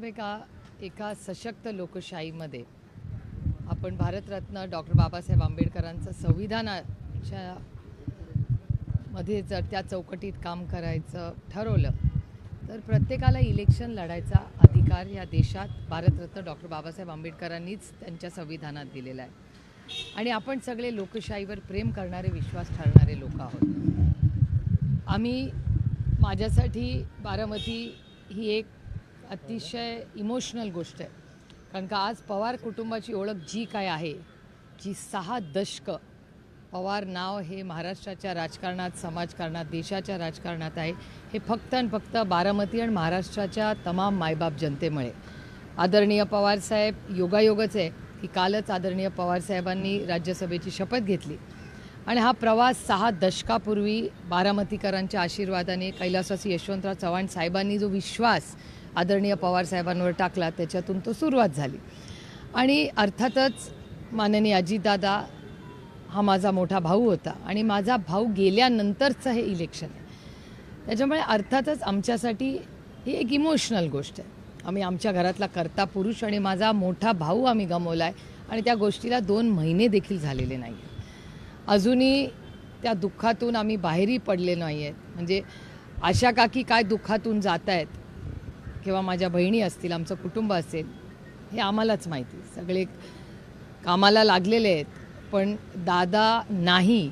साहेब एका सशक्त लोकशाहीमध्ये आपण भारतरत्न डॉक्टर बाबासाहेब आंबेडकरांचं संविधानाच्या मध्ये जर त्या चौकटीत काम करायचं ठरवलं तर प्रत्येकाला इलेक्शन लढायचा अधिकार या देशात भारतरत्न डॉक्टर बाबासाहेब आंबेडकरांनीच त्यांच्या संविधानात दिलेला आहे आणि आपण सगळे लोकशाहीवर प्रेम करणारे विश्वास ठरणारे लोक आहोत। आम्ही माझ्यासाठी बारामती ही एक अतिशय इमोशनल गोष्ट आहे, कारण का आज पवार कुटुंबाची ओळख जी काय आहे, जी 6 दशकं पवार नाव हे महाराष्ट्राच्या राजकारणात, समाजकारणात, देशाच्या राजकारणात आहे, हे फक्त आणि फक्त बारामती आणि महाराष्ट्राच्या तमाम मायबाप जनतेमुळे। आदरणीय पवारसाहेब योगायोगच आहे की कालच आदरणीय पवारसाहेबांनी राज्यसभेची शपथ घेतली आणि हा प्रवास 6 दशकापूर्वी बारामतीकरांच्या आशीर्वादाने कैलासवासी यशवंतराव चव्हाण साहेबांनी जो विश्वास आदरणीय पवारसाहेबांवर टाकला त्याच्यातून तो सुरुवात झाली। आणि अर्थातच माननीय अजितदादा हा माझा मोठा भाऊ होता आणि माझा भाऊ गेल्यानंतरचं हे इलेक्शन आहे, त्याच्यामुळे अर्थातच आमच्यासाठी ही एक इमोशनल गोष्ट आहे। आम्ही आमच्या घरातला कर्ता पुरुष आणि माझा मोठा भाऊ आम्ही गमावला आहे आणि त्या गोष्टीला 2 महिने देखील झालेले नाही आहेत। अजूनही त्या दुःखातून आम्ही बाहेरही पडले नाही आहेत। म्हणजे आशा काकी काय दुःखातून जात आहेत किंवा माझ्या बहिणी असतील, आमचं कुटुंब असेल, हे आम्हालाच माहिती। सगळे कामाला लागलेले आहेत, पण दादा नाही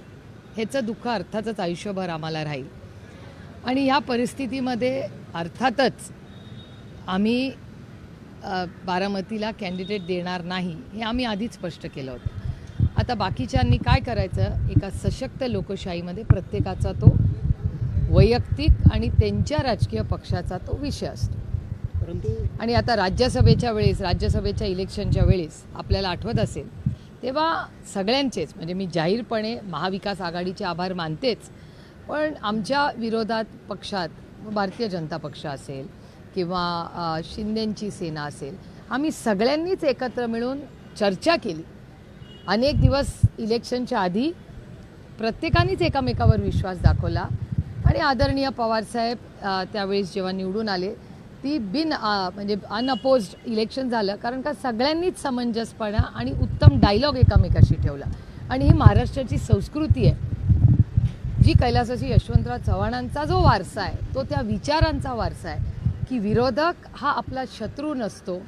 ह्याचं दुःख अर्थातच आयुष्यभर आम्हाला राहील। आणि ह्या परिस्थितीमध्ये अर्थातच आम्ही बारामतीला कॅन्डिडेट देणार नाही हे आम्ही आधीच स्पष्ट केलं होतं। आता बाकीच्यांनी काय करायचं, एका सशक्त लोकशाहीमध्ये प्रत्येकाचा तो वैयक्तिक आणि त्यांच्या राजकीय पक्षाचा तो विषय असतो। आणि आता राज्यसभेच्या इलेक्शनच्या वेळेस आपल्याला आठवत असेल तेव्हा सगळ्यांचेच, म्हणजे मी जाहीरपणे महाविकास आघाडीचे आभार मानतेच, पण आमच्या विरोधात पक्षात भारतीय जनता पक्ष असेल किंवा शिंदेंची सेना असेल, आम्ही सगळ्यांनीच एकत्र मिळून चर्चा केली। अनेक दिवस इलेक्शनच्या आधी प्रत्येकानेच एकामेकावर विश्वास दाखवला आणि आदरणीय पवारसाहेब त्यावेळेस जेव्हा निवडून आले ती म्हणजे अनअपोज्ड इलेक्शन झालं, कारण का सगळ्यांनीच समंजसपणा आणि उत्तम डायलॉग एकामेकाशी ठेवला। आणि ही महाराष्ट्राची संस्कृती आहे, जी कैलासवासी यशवंतराव चव्हाणांचा जो वारसा आहे तो त्या विचारांचा वारसा आहे की विरोधक हा आपला शत्रू नसतो,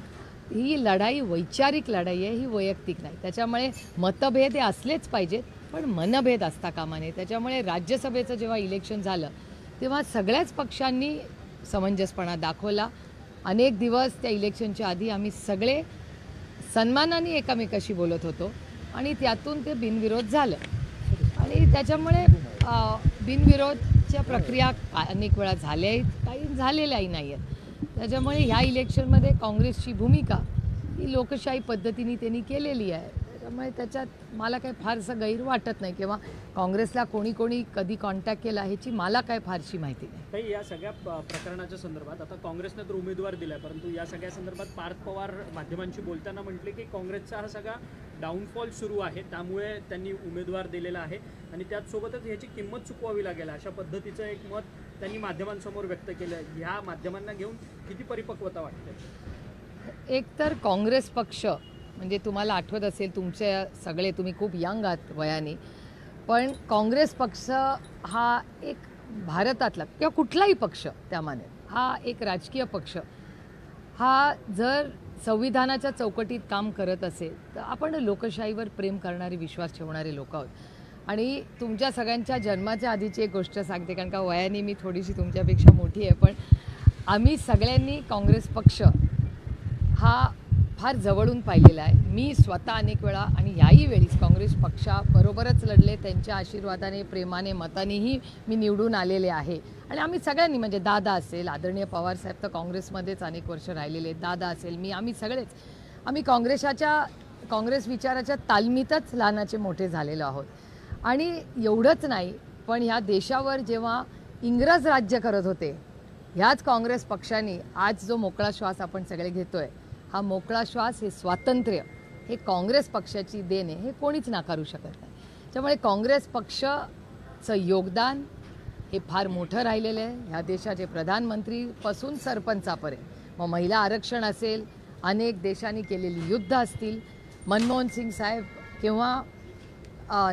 ही लढाई वैचारिक लढाई आहे, ही वैयक्तिक नाही। त्याच्यामुळे मतभेद हे असलेच पाहिजेत, पण मनभेद असता कामा नये। त्याच्यामुळे राज्यसभेचं जेव्हा इलेक्शन झालं तेव्हा सगळ्याच पक्षांनी समंजसपणा दाखवला। अनेक दिवस त्या इलेक्शनच्या आधी आम्ही सगळे सन्मानाने एकामेकाशी बोलत होतो आणि त्यातून ते बिनविरोध झालं। आणि त्याच्यामुळे बिनविरोधच्या प्रक्रिया अनेक वेळा झाल्या आहेत, काही झालेल्याही नाही आहेत। त्याच्यामुळे ह्या इलेक्शनमध्ये काँग्रेसची भूमिका ही लोकशाही पद्धतीने त्यांनी केलेली आहे, त्यामुळे त्याच्यात मला काही फारसं गैर वाटत नाही किंवा काँग्रेसला कोणी कधी कॉन्टॅक्ट केला ह्याची मला काय फारशी माहिती नाही। काही या सगळ्या प्रकरणाच्या संदर्भात आता काँग्रेसने तर उमेदवार दिला, परंतु या सगळ्या संदर्भात पार्थ पवार माध्यमांशी बोलताना म्हटले की काँग्रेसचा हा सगळा डाऊनफॉल सुरू आहे, त्यामुळे त्यांनी उमेदवार दिलेला आहे आणि त्याचसोबतच ह्याची किंमत चुकवावी लागेल, अशा पद्धतीचं एक मत त्यांनी माध्यमांसमोर व्यक्त केलं। ह्या माध्यमांना घेऊन किती परिपक्वता वाटते? एक तर काँग्रेस पक्ष, म्हणजे तुम्हाला आठवत असेल, तुम्ही खूप यंग आहात वयाने, पण काँग्रेस पक्ष हा एक भारतातला किंवा कुठलाही पक्ष त्यामाने हा एक राजकीय पक्ष, हा जर संविधानाच्या चौकटीत काम करत असेल तर आपण लोकशाहीवर प्रेम करणारे, विश्वास ठेवणारे लोक आहोत। आणि तुमच्या सगळ्यांच्या जन्माच्या आधीची एक गोष्ट सांगते, कारण का वयाने मी थोडीशी तुमच्यापेक्षा मोठी आहे, पण आम्ही सगळ्यांनी काँग्रेस पक्ष हा फार जवळून पाहिलेला आहे। मी स्वतः अनेक वेळा आणि याही वेळीच काँग्रेस पक्षाबरोबरच लढले, त्यांच्या आशीर्वादाने, प्रेमाने, मतानेही मी निवडून आलेले आहे। आणि आम्ही सगळ्यांनी, म्हणजे दादा असेल, आदरणीय पवारसाहेब तर काँग्रेसमध्येच अनेक वर्ष राहिलेले, दादा असेल, आम्ही सगळेच काँग्रेस विचाराच्या तालमीतच लहानाचे मोठे झालेलो आहोत। आणि एवढंच नाही, पण ह्या देशावर जेव्हा इंग्रज राज्य करत होते, ह्याच काँग्रेस पक्षाने आज जो मोकळा श्वास आपण सगळे घेतोय, हा मोकळा श्वास, हे स्वातंत्र्य, हे काँग्रेस पक्षाची देण आहे, हे कोणीच नाकारू शकत नाही। त्यामुळे काँग्रेस पक्षाचं योगदान हे फार मोठं राहिलेलं आहे। ह्या देशाचे प्रधानमंत्रीपासून सरपंचापर्यंत मग महिला आरक्षण असेल, अनेक देशांनी केलेली युद्ध असतील, मनमोहन सिंग साहेब किंवा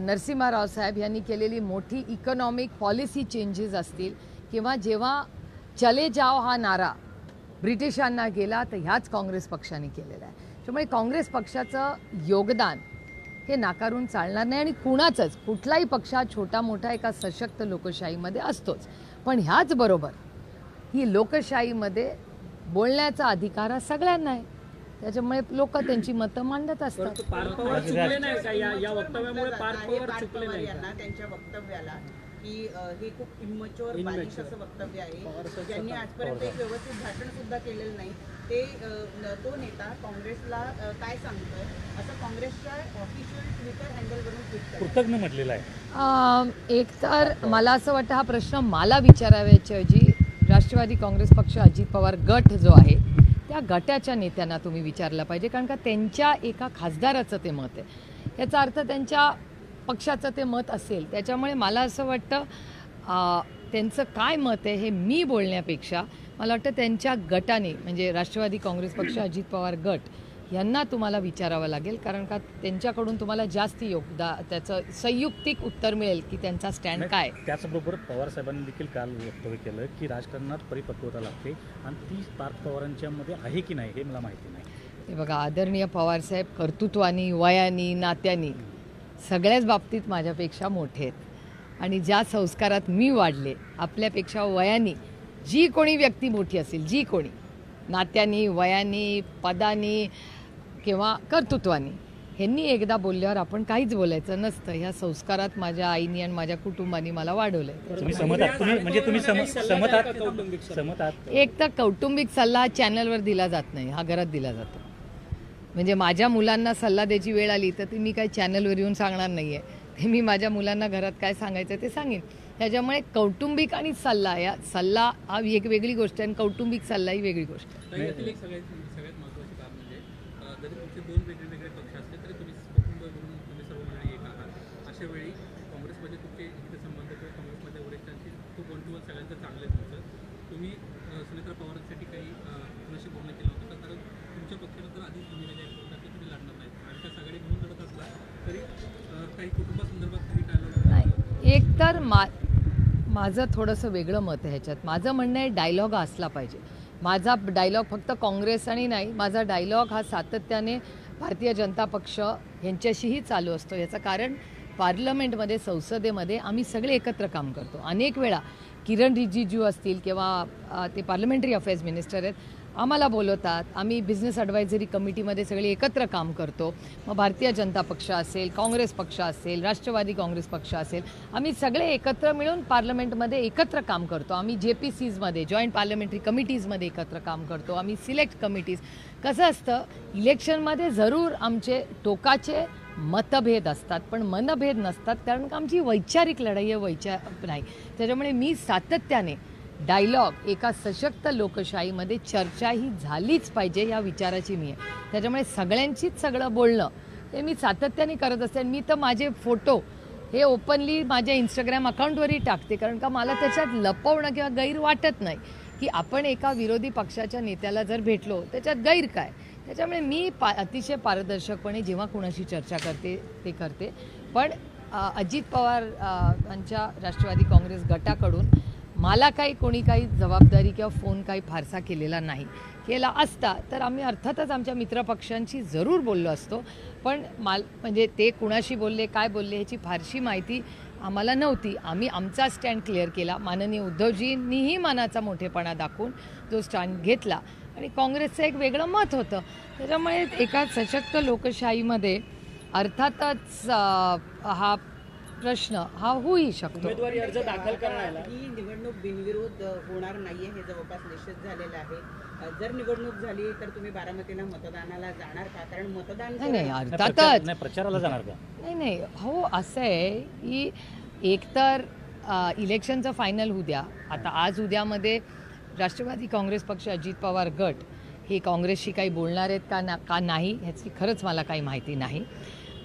नरसिम्हा राव साहेब यांनी केलेली मोठी इकॉनॉमिक पॉलिसी चेंजेस असतील, किंवा जेव्हा चले जाओ हा नारा ब्रिटिशांना गेला तर ह्याच काँग्रेस पक्षाने केलेला आहे. त्यामुळे काँग्रेस पक्षाचं योगदान हे नाकारून चालणार नाही. आणि कुठलाही पक्ष छोटा मोठा एका सशक्त लोकशाहीमध्ये असतोच, पण ह्याचबरोबर ही लोकशाहीमध्ये बोलण्याचा अधिकार हा सगळ्यांना आहे. त्याच्यामुळे लोक त्यांची मतं मांडत असतात. परंतु पार्थ पवार चुकले नाही का या वक्तव्यामुळे? पार्थ पवार चुकले नाही का? त्यांच्या वक्तव्याला की हे खूप इमॅच्युअर बालिश असं वक्तव्य आहे. ज्यांनी आजपर्यंत एक व्यवस्थित भाषण सुद्धा केलेलं नाही ते तो नेता काँग्रेसला काय सांगतोय असं काँग्रेसच्या ऑफिशियल ट्विटर हँडलवरून ट्विट कृतज्ञ म्हटलेलं आहे. एक तर मला असं वाटतं हा प्रश्न मला विचाराव्याच्याऐवजी राष्ट्रवादी काँग्रेस पक्ष, अजित पवार गट जो आहे त्या गटाच्या नेत्यांना तुम्ही विचारलं पाहिजे, कारण का त्यांच्या एका खासदाराचं ते मत आहे. याचा अर्थ त्यांच्या पक्षाचं ते मत असेल. त्याच्यामुळे मला असं वाटतं त्यांचं काय मत आहे हे मी बोलण्यापेक्षा मला वाटतं त्यांच्या गटाने, म्हणजे राष्ट्रवादी काँग्रेस पक्ष, अजित पवार गट यांना तुम्हाला विचारावं लागेल, कारण का त्यांच्याकडून तुम्हाला जास्त त्याचं संयुक्तिक उत्तर मिळेल की त्यांचा स्टँड काय. त्याचबरोबर पवार साहेबांनी देखील काल वक्तव्य केलं की राजकारणात परिपक्वता लागते आणि ती पार्थ पवारांच्यामध्ये आहे की नाही हे मला माहिती नाही. हे बघा, आदरणीय पवारसाहेब कर्तृत्वानी, वयानी, नात्यानी सगळ्याच बाबतीत माझ्यापेक्षा मोठे आहेत. आणि ज्या संस्कारात मी वाढले, आपल्यापेक्षा वयानी जी कोणी व्यक्ती मोठी असेल, जी कोणी नात्यानी, वयानी, पदानी किंवा कर्तृत्वानी, ह्यांनी एकदा बोलल्यावर आपण काहीच बोलायचं नसतं. ह्या संस्कारात माझ्या आईनी आणि माझ्या कुटुंबाने मला वाढवलंय. तुम्ही सहमत आहात? तुम्ही सहमत आहात? एक तर कौटुंबिक सल्ला चॅनलवर दिला जात नाही, हा घरात दिला जातो. म्हणजे माझ्या मुलांना सल्ला द्यायची वेळ आली तर ती मी काही चॅनलवर येऊन सांगणार नाही आहे. ते मी माझ्या मुलांना घरात काय सांगायचं ते सांगेन. त्याच्यामुळे कौटुंबिक आणि सल्ला, या सल्ला हा एक वेगळी गोष्ट आहे आणि कौटुंबिक सल्ला ही वेगळी गोष्ट आहे. यातील एक सगळ्यात महत्त्वाची बाब म्हणजे जरी तुमचे दोन वेगळे पक्ष असले तरी तुम्ही कुटुंब म्हणून तुम्ही सर्व मंडळी एक आहात. अशा वेळी काँग्रेसमध्ये तुमचे हितसंबंध किंवा काँग्रेसमध्ये वरिष्ठांशी खूप वन टू वन सगळ्यांचं चांगलं आहे तुमचं. तुम्ही सुनेत्रा पवारांसाठी काही कुणाशी बोलणं केलं होतं का? कारण तुमच्या पक्षाला तर आधीच तुम्ही तुम्ही लढणार नाही आणि त्या सगळे घेऊन लढत असला तरी काही कुटुंबासंदर्भात तुम्ही काय एक तर माझं थोडंसं वेगळं मत आहे ह्याच्यात. माझं म्हणणं आहे डायलॉग असला पाहिजे. माझा डायलॉग फक्त काँग्रेस आणि नाही, माझा डायलॉग हा सातत्याने भारतीय जनता पक्ष यांच्याशीही चालू असतो. याचं कारण पार्लमेंटमध्ये, संसदेमध्ये आम्ही सगळे एकत्र काम करतो. अनेक वेळा किरण रिजिजू असतील किंवा ते पार्लमेंटरी अफेअर्स मिनिस्टर आहेत, आम्हाला बोलवतात. आम्ही बिझनेस ॲडवायझरी कमिटीमध्ये सगळे एकत्र काम करतो. मग भारतीय जनता पक्ष असेल, काँग्रेस पक्ष असेल, राष्ट्रवादी काँग्रेस पक्ष असेल, आम्ही सगळे एकत्र मिळून पार्लमेंटमध्ये एकत्र काम करतो. आम्ही JPCजमध्ये, जॉईंट पार्लमेंटरी कमिटीजमध्ये एकत्र काम करतो. आम्ही सिलेक्ट कमिटीज. कसं असतं, इलेक्शनमध्ये जरूर आमचे टोकाचे मतभेद असतात पण मनभेद नसतात, कारण का आमची वैचारिक लढाई आहे, नाही. त्याच्यामुळे मी सातत्याने डायलॉग, एका सशक्त लोकशाहीमध्ये चर्चा ही झालीच पाहिजे या विचाराची मी आहे. त्याच्यामुळे सगळ्यांचीच सगळं बोलणं हे मी सातत्याने करत असते. मी तर माझे फोटो हे ओपनली माझ्या इंस्टाग्राम अकाउंटवरही टाकते, कारण का मला त्याच्यात लपवणं किंवा गैर वाटत नाही की आपण एका विरोधी पक्षाच्या नेत्याला जर भेटलो त्याच्यात गैर काय. त्याच्यामुळे मी अतिशय पारदर्शकपणे जेव्हा कुणाशी चर्चा करते ते करते. पण अजित पवार यांच्या राष्ट्रवादी काँग्रेस गटाकडून मला कोणी काही जबाबदारी किंवा फोन काही फारसा केलेला नाही. केला असता तर आम्ही अर्थातच आमच्या मित्रपक्षांशी जरूर बोललो असतो, पण म्हणजे ते कुणाशी बोलले, काय बोलले ह्याची फारशी माहिती आम्हाला नव्हती. आम्ही आमचा स्टँड क्लिअर केला. माननीय उद्धवजींनीही मनाचा मोठेपणा दाखवून तो स्टँड घेतला आणि काँग्रेसचं एक वेगळं मत होतं. त्याच्यामुळे एका सशक्त लोकशाहीमध्ये अर्थातच हा प्रश्न हा होऊ शकतो. उमेदवारी अर्ज दाखल करण्याला ही निवडणूक बिनविरोध होणार नाहीये हे जवळपास निश्चित झालेलं आहे. जर निवडणूक झाली तर तुम्ही बारामतीला मतदानाला जाणार का? कारण मतदान नाही, अर्थातच प्रचाराला जाणार का? नाही, हो, असं आहे की एकतर इलेक्शनचं फायनल होऊ द्या. आता आज उद्यामध्ये राष्ट्रवादी काँग्रेस पक्ष, अजित पवार गट हे काँग्रेसशी काही बोलणार आहेत का नाही ह्याची खरंच मला काही माहिती नाही.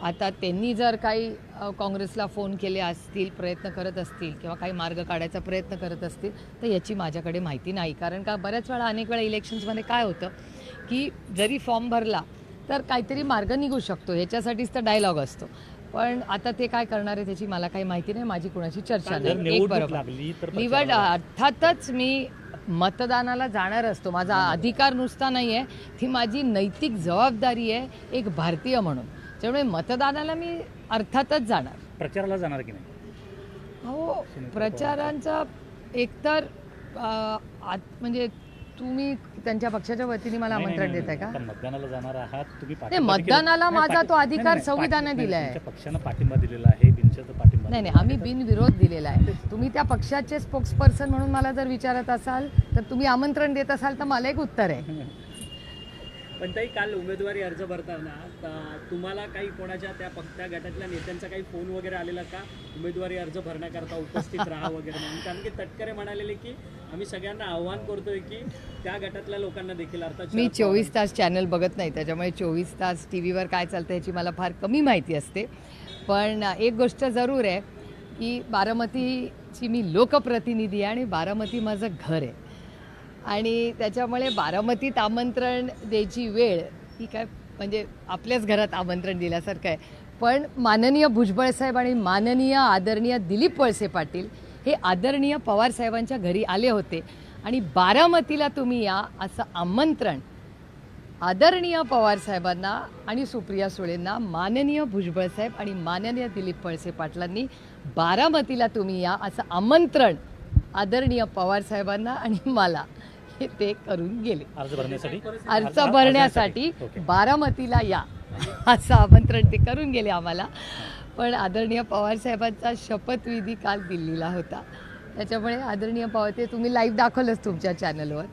आता त्यांनी जर काही काँग्रेसला फोन केले असतील, प्रयत्न करत असतील किंवा काही मार्ग काढायचा प्रयत्न करत असतील तर याची माझ्याकडे माहिती नाही. कारण का बऱ्याच वेळा अनेक वेळा इलेक्शन्समध्ये काय होतं की जरी फॉर्म भरला तर काहीतरी मार्ग निघू शकतो, ह्याच्यासाठीच तर डायलॉग असतो. पण आता ते काय करणार आहे त्याची मला काही माहिती नाही, माझी कुणाशी चर्चा जर नाही. एक निवडणूक बरोबर लागली तर निवड अर्थातच मी मतदानाला जाणार असतो, माझा अधिकार नुसता नाही आहे, ती माझी नैतिक जबाबदारी आहे एक भारतीय म्हणून. त्यामुळे मतदानाला मी अर्थातच जाणार. प्रचाराला जाणार की नाही? हो, प्रचारांचा एकतर म्हणजे तुम्ही त्यांच्या पक्षाच्या वतीने मला आमंत्रण देत आहे का? पण मतदानाला जाणार आहात तुम्ही? नाही, मतदानाला माझा तो अधिकार संविधानाने दिला आहे. तुमच्या पक्षानं पाठिंबा दिलेला आहे, बिनशर्त पाठिंबा. नाही, आम्ही बिनविरोध दिलेला आहे. तुम्ही त्या पक्षाचे स्पोक्सपर्सन म्हणून मला जर विचारत असाल तर तुम्ही आमंत्रण देत असाल तर मला एक उत्तर आहे. पण ताई, काल उमेदवारी अर्ज भरताना तुम्हाला काही कोणाच्या त्या गटातल्या नेत्यांचा काही फोन वगैरे आलेला का, उमेदवारी अर्ज भरण्याकरता उपस्थित राहा वगैरे म्हणून? कारण की तटकरे म्हणालेले की आम्ही सगळ्यांना आव्हान करतोय की त्या गटातल्या लोकांना देखील, अर्थात मी 24 तास चॅनल बघत नाही, त्याच्यामुळे 24 तास टी व्हीवर काय चालतं याची मला फार कमी माहिती असते. पण एक गोष्ट जरूर आहे की बारामतीची मी लोकप्रतिनिधी आहे आणि बारामती माझं घर आहे आणि त्याच्यामुळे बारामतीत आमंत्रण द्यायची वेळ ही काय म्हणजे आपल्याच घरात आमंत्रण दिल्यासारखं आहे. पण माननीय भुजबळ साहेब आणि माननीय आदरणीय दिलीप वळसे पाटील हे आदरणीय पवार साहेबांच्या घरी आले होते आणि बारामतीला तुम्ही या असं आमंत्रण आदरणीय पवार साहेबांना आणि सुप्रिया सुळेंना माननीय भुजबळ साहेब आणि माननीय दिलीप वळसे पाटलांनी बारामतीला तुम्ही या असं आमंत्रण आदरणीय पवार साहेबांना आणि मला हे ते करून गेले. अर्ज भरण्यासाठी बारामतीला या असं आमंत्रण ते करून गेले आम्हाला. पण आदरणीय पवार साहेबांचा शपथविधी काल दिल्लीला होता, त्याच्यामुळे आदरणीय पवार ते तुम्ही लाईव्ह दाखवलंच तुमच्या चॅनलवर,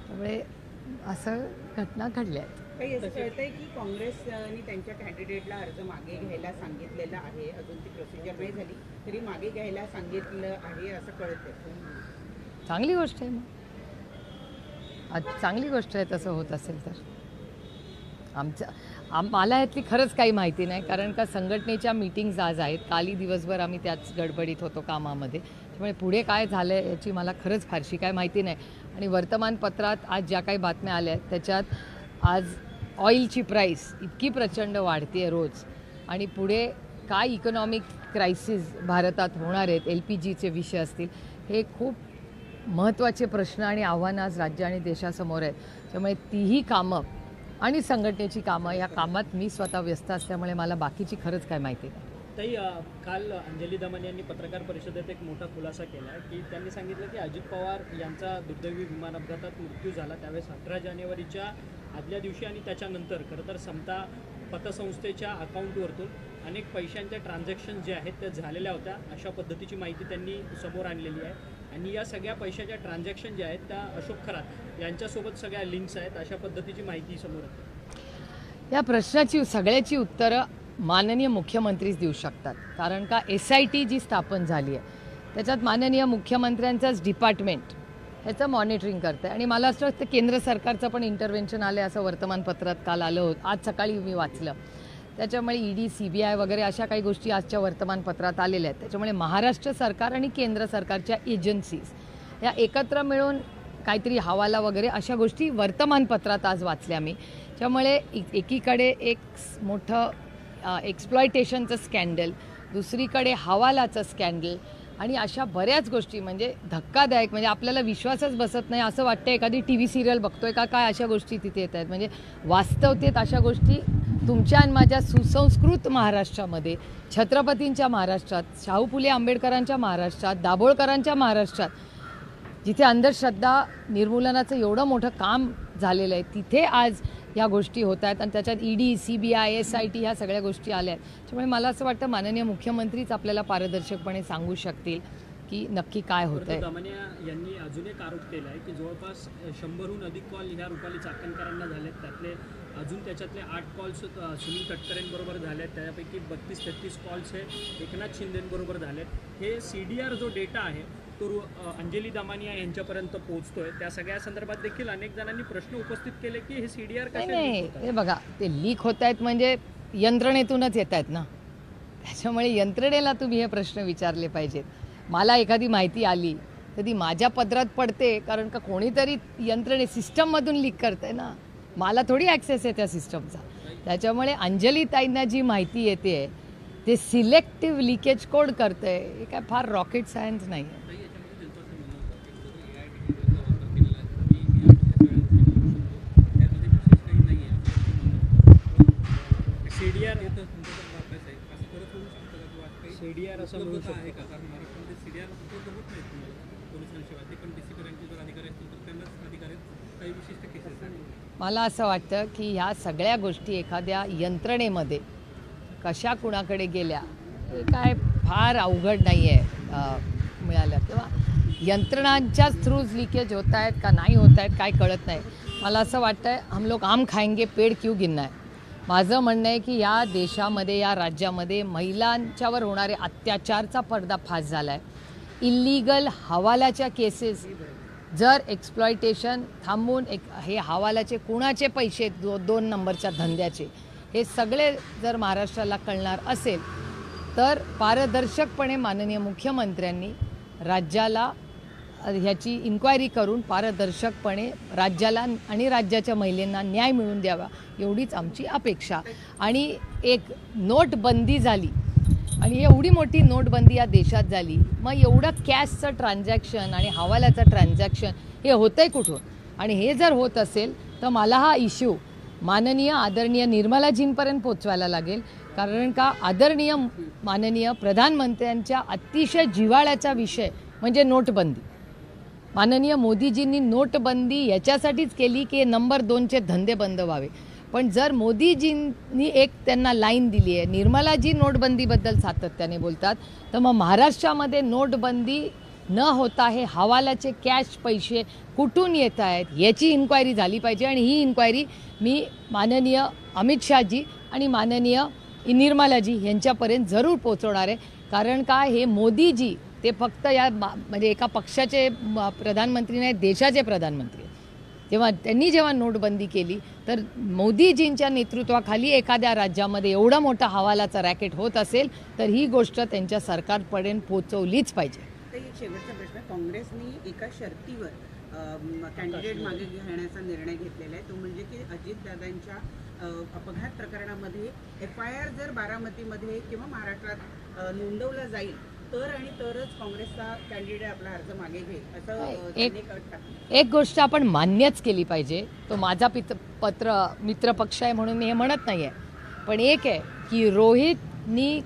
त्यामुळे असं घटना घडल्या आहेत. काही असं कळतंय की काँग्रेसने त्यांच्या कॅन्डिडेटला अर्ज मागे घ्यायला सांगितलेला आहे, अजून ती प्रोसिजर नाही झाली तरी मागे घ्यायला सांगितलं आहे असं कळतंय. चांगली गोष्ट आहे, मग चांगली गोष्ट आहे तसं होत असेल तर. मला यातली खरंच काही माहिती नाही, कारण का संघटनेच्या मीटिंग्ज आज आहेत, कालही दिवसभर आम्ही त्याच गडबडीत होतो कामामध्ये, त्यामुळे पुढे काय झालं आहे याची मला खरंच फारशी काय माहिती नाही. आणि वर्तमानपत्रात आज ज्या काही बातम्या आल्या आहेत त्याच्यात आज ऑइलची प्राईस इतकी प्रचंड वाढते आहे रोज, आणि पुढे काय इकॉनॉमिक क्रायसिस भारतात होणार आहेत, LPGचे विषय असतील, हे खूप महत्त्वाचे प्रश्न आणि आव्हानं आज राज्य आणि देशासमोर आहेत. त्यामुळे तीही कामं आणि संघटनेची कामं या कामात मी स्वतः व्यस्त असल्यामुळे मला बाकीची खरंच काय माहिती नाही. ताई, काल अंजली दमन यांनी पत्रकार परिषदेत एक मोठा खुलासा केला की त्यांनी सांगितलं की अजित पवार यांचा दुर्दैवी विमान अपघातात मृत्यू झाला त्यावेळेस 18 जानेवारीच्या आदल्या दिवशी आणि त्याच्यानंतर खरं तर समता पतसंस्थेच्या अकाउंटवरतून अनेक पैशांच्या ट्रान्झॅक्शन जे आहेत त्या झालेल्या होत्या, अशा पद्धतीची माहिती त्यांनी समोर आणलेली आहे. आणि या सगळ्या पैशाच्या ट्रान्झॅक्शन ज्या आहेत त्या अशोक खरात यांच्यासोबत सगळ्या लिंक्स आहेत, अशा पद्धतीची माहिती समोर आहे. या प्रश्नाची सगळ्याची उत्तरं माननीय मुख्यमंत्रीच देऊ शकतात, कारण का SIT जी स्थापन झाली आहे त्याच्यात माननीय मुख्यमंत्र्यांचंच डिपार्टमेंट ह्याचं मॉनिटरिंग करतं आहे. आणि मला असं वाटतं केंद्र सरकारचं पण इंटरव्हेन्शन आलं असं वर्तमानपत्रात काल आलं होतं, आज सकाळी मी वाचलं. त्याच्यामुळे ED, CBI वगैरे अशा काही गोष्टी आजच्या वर्तमानपत्रात आलेल्या आहेत. त्याच्यामुळे महाराष्ट्र सरकार आणि केंद्र सरकारच्या एजन्सीज या एकत्र मिळून काहीतरी हवाला वगैरे अशा गोष्टी वर्तमानपत्रात आज वाचल्या मी. त्यामुळे एकीकडे एक मोठं एक्सप्लॉयटेशनचं स्कॅन्डल, दुसरीकडे हवालाचं स्कॅन्डल आणि अशा बऱ्याच गोष्टी म्हणजे धक्कादायक, म्हणजे आपल्याला विश्वासच बसत नाही, असं वाटतं एखादी TV सिरियल बघतोय का काय, अशा गोष्टी तिथे येत आहेत. म्हणजे वास्तवतेत अशा गोष्टी तुमच्या आणि माझ्या सुसंस्कृत महाराष्ट्रामध्ये, छत्रपतींच्या महाराष्ट्रात, शाहू फुले आंबेडकरांच्या महाराष्ट्रात, दाभोळकरांच्या महाराष्ट्रात, जिथे अंधश्रद्धा निर्मूलनाचं एवढं मोठं काम झालेलं आहे, तिथे आज या गोष्टी होत आहेत. आणि त्याच्यात ED, CBI, SIT ह्या सगळ्या गोष्टी आल्या आहेत. त्यामुळे मला असं वाटतं माननीय मुख्यमंत्रीच आपल्याला पारदर्शकपणे सांगू शकतील की नक्की काय होतं आहे. दमनिया यांनी अजून एक आरोप केला आहे की जवळपास 100हून अधिक कॉल ह्या रुपाली चाकणकरांना झालेत, त्यातले अजून त्याच्यातले 8 कॉल्स सुनील तटकरेंबरोबर झाले आहेत, त्यापैकी 32-33 कॉल्स हे एकनाथ शिंदेंबरोबर झालेत. हे CDR जो डेटा आहे तो अंजली दमानिया यांच्यापर्यंत पोहोचतोय, त्या सगळ्या संदर्भात देखील अनेक जणांनी प्रश्न उपस्थित केले की हे CDR नाही, हे बघा, ते लीक होत आहेत म्हणजे यंत्रणेतूनच येत आहेत ना, त्याच्यामुळे यंत्रणेला तुम्ही हे प्रश्न विचारले पाहिजेत. मला एखादी माहिती आली तर ती माझ्या पदरात पडते, कारण का कोणीतरी सिस्टममधून लीक करते ना, मला थोडी ॲक्सेस आहे त्या सिस्टमचा. त्याच्यामुळे अंजली ताईंना जी माहिती येते ते सिलेक्टिव्ह लिकेज कोड करते, हे काय फार रॉकेट सायन्स नाही आहे. ताई, याच्यामध्ये त्यांचं असं म्हणणं होतं की जर AI टेक्नॉलॉजीचा वापर केलेला आहे तर मी यामध्ये विशेष काही नाही आहे CDR येतं तुमचा जर अभ्यास आहे असं परत होऊ शकतं का, किंवा काही CDR असं म्हणू उपलब्धता आहे शकतो. का? कारण महाराष्ट्रामध्ये CDR उपलब्ध होत नाही तुम्हाला पोलिसांशिवाय, ते पण DCP रँकचे जर अधिकारी असतील तर त्यांनाच अधिकार आहेत काही विशिष्ट केसेससाठी. मला असं वाटतं की ह्या सगळ्या गोष्टी एखाद्या यंत्रणेमध्ये कशा कुणाकडे गेल्या हे काय फार अवघड नाही आहे मिळालं, किंवा यंत्रणांच्याच थ्रूज लिकेज होत आहेत का नाही होत आहेत काय कळत नाही. मला असं वाटतं हम लोग आम खाएंगे पेड़ क्यों गिनना है. माझं म्हणणं आहे की या देशामध्ये या राज्यामध्ये महिलांच्यावर होणारे अत्याचारचा पर्दाफाश झाला आहे. इल्लीगल हवालाच्या केसेस, जर एक्सप्लॉयटेशन थांबवून हे हवालाचे कुणाचे पैसे 2 नंबरच्या धंद्याचे हे सगळे जर महाराष्ट्राला कळणार असेल तर पारदर्शकपणे माननीय मुख्यमंत्र्यांनी राज्याला ह्याची इन्क्वायरी करून पारदर्शकपणे राज्याला आणि राज्याच्या महिलांना न्याय मिळवून द्यावा, एवढीच आमची अपेक्षा. आणि एक नोटबंदी झाली आणि एवढी मोठी नोटबंदी या देशात झाली, मग एवढं कॅशचं ट्रान्झॅक्शन आणि हवाल्याचं ट्रान्झॅक्शन हे होतं आहे कुठून. आणि हे जर होत असेल तर मला हा इश्यू माननीय आदरणीय निर्मलाजींपर्यंत पोचवायला लागेल, कारण का आदरणीय माननीय प्रधानमंत्र्यांच्या अतिशय जिव्हाळ्याचा विषय म्हणजे नोटबंदी. माननीय मोदीजींनी नोटबंदी याच्यासाठीच केली की नंबर 2चे धंदे बंद व्हावे. पण जर मोदीजींनी एक त्यांना लाईन दिली आहे, निर्मलाजी नोटबंदीबद्दल सातत्याने बोलतात, तर मग महाराष्ट्रामध्ये नोटबंदी न होता हे हवालाचे कॅश पैसे कुठून येत आहेत याची इन्क्वायरी झाली पाहिजे. आणि ही इन्क्वायरी मी माननीय अमित शहाजी आणि माननीय निर्मलाजी यांच्यापर्यंत जरूर पोचवणार आहे. कारण का हे मोदीजी ते फक्त म्हणजे एका पक्षाचे प्रधानमंत्री नाही, देशाचे प्रधानमंत्री. जेव्हा नोटबंदी केली तर मोदीजींच्या नेतृत्वाखाली एखाद्या राज्यामध्ये एवढा मोठा हवालाचा रॅकेट होत असेल तर ही गोष्ट त्यांच्या सरकारपर्यंत पोचवलीच पाहिजे. तर एक शेवटचा प्रश्न, काँग्रेसने एका शर्तीवर कॅन्डिडेट मागे घेण्याचा निर्णय घेतलेला आहे, तो म्हणजे की अजितदादांच्या अपघात प्रकरणामध्ये FIR जर बारामतीमध्ये किंवा महाराष्ट्रात नोंदवला जाईल तर आणि तरच काँग्रेसचा कॅन्डिडेट आपला अर्ज मागे घेईल, असं त्यांनी अट टाकली. एक गोष्ट आपण मान्यच केली पाहिजे, तो माझा मित्रपक्ष आहे म्हणून मी हे म्हणत नाही आहे, पण एक आहे की रोहितनी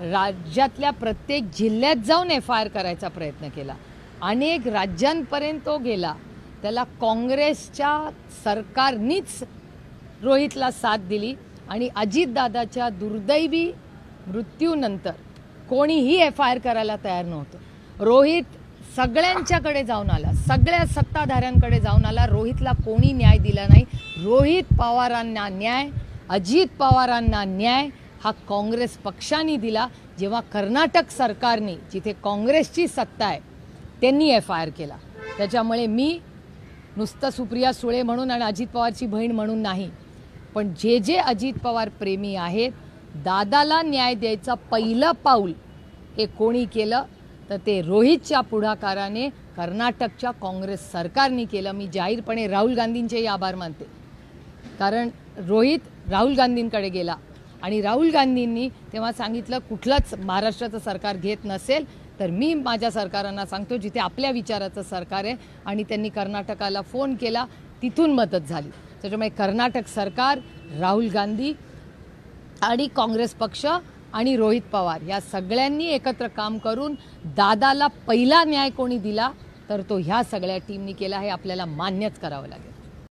राज्यातल्या प्रत्येक जिल्ह्यात जाऊन FIR करायचा प्रयत्न केला, अनेक राज्यांपर्यंत तो गेला. त्याला काँग्रेसच्या सरकारनीच रोहितला साथ दिली आणि अजितदादाच्या दुर्दैवी मृत्यूनंतर कोणीही FIR करायला तयार नव्हतं. रोहित सगळ्यांच्याकडे जाऊन आला, सगळ्या सत्ताधाऱ्यांकडे जाऊन आला, रोहितला कोणी न्याय दिला नाही. रोहित पवारांना न्याय, अजित पवारांना न्याय हा काँग्रेस पक्षाने दिला, जेव्हा कर्नाटक सरकारने जिथे काँग्रेसची सत्ता आहे त्यांनी FIR केला. त्याच्यामुळे मी नुसतं सुप्रिया सुळे म्हणून आणि अजित पवारची बहीण म्हणून नाही, पण जे अजित पवार प्रेमी आहेत, दादाला न्याय द्यायचं पहिलं पाऊल हे कोणी केलं तर ते रोहितच्या पुढाकाराने कर्नाटकच्या काँग्रेस सरकारने केलं. मी जाहीरपणे राहुल गांधींचेही आभार मानते, कारण रोहित राहुल गांधींकडे गेला आणि राहुल गांधींनी तेव्हा सांगितलं कुठलंच महाराष्ट्राचं सरकार घेत नसेल तर मी माझ्या सरकारांना सांगतो जिथे आपल्या विचाराचं सरकार आहे, आणि त्यांनी कर्नाटकाला फोन केला, तिथून मदत झाली. त्याच्यामुळे कर्नाटक सरकार, राहुल गांधी आणि काँग्रेस पक्ष आणि रोहित पवार या सगळ्यांनी एकत्र काम करून दादाला पहिला न्याय कोणी दिला तर तो ह्या सगळ्या टीमनी केला, हे आपल्याला मान्यच करावं लागेल.